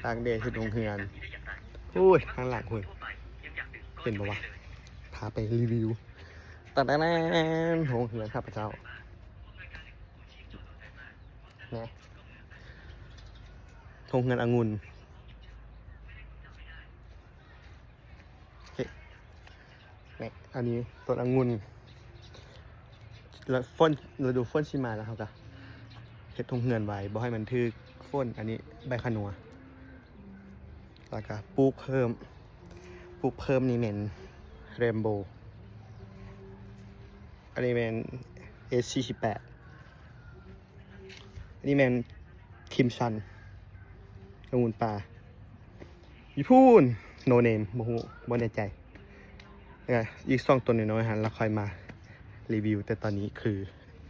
ตากแดดที่โรงเรือนพูดข้างหลังคุณเห็นปะวะพาไปรีวิวตัดแน่นโรงเรือนครับพระเจ้าเนี่ยโรงเรือนองุ่นเนี่ยอันนี้ต้นองุ่นแล้วฝนเราดูฝนชิมาแล้วครับกะเห็ดโรงเรือนไว้บ่ให้มันทึกฝนอันนี้ใบขนัวแล้วก็ปลูกเพิ่มนี่เหม็นเรมโบอันนี้เป็น S48 อันนี้เป็นคิมชันองุ่นป่าญี่ปุ่นโนเนมบ่แน่ใจอีก2ตัวน้อยๆฮะแล้วค่อยมารีวิวแต่ตอนนี้คือ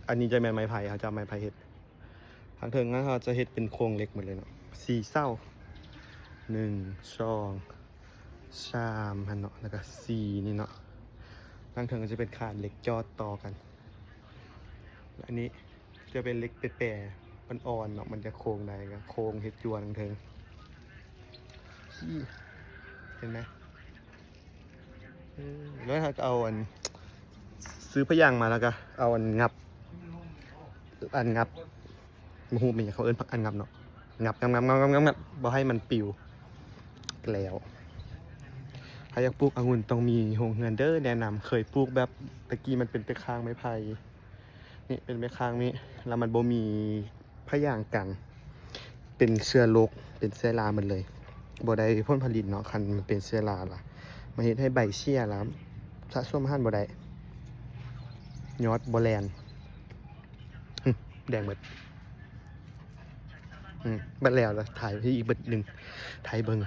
อันนี้จะเป็นไม้ไผ่เขาจะเอาไม้ไผ่เห็ดทางเทิงนั้นเขาจะเห็ดเป็นโครงเล็กหมดเลยเนาะ4 เส้า1 2 3ฮันเนาะแล้วก็4นี่เนาะทางเทิงก็จะเป็นขาดเหล็กจอดต่อกันอันนี้จะเป็นเหล็กแปรๆอ่อนๆเนาะมันจะโค้งได้ก็โค้งเห็ดจวนทางเทิงเห็นไหมแล้วถ้าเอาซื้อพยางมาแล้วก็เอางับมหูเป็นอย่างเขาเอิ้นอันงับเนาะงับบ่ให้มันปิวแล้วถ้าอยากปลูกองุ่นต้องมีโรงเรือนเด้อแนะนำเคยปลูกแบบตะกี้มันเป็นไปค้างไม้ไผ่นี่เป็นไปค้างนี้แล้วมันบ่มีพยางกันเป็นเชื้อโรคเป็นเชื้อราหมดเลยบ่ได้ผลผลิตเนาะคันมันเป็นเชื้อราล่ะมาเฮ็ดให้ใบเชี่ยแล้วสะสมอาหารบ่ได้ยอดบ่แลนแดงเบิดบัดแล้วถ่ายที่อีกเบิดหนึ่งถ่ายเบิ่ง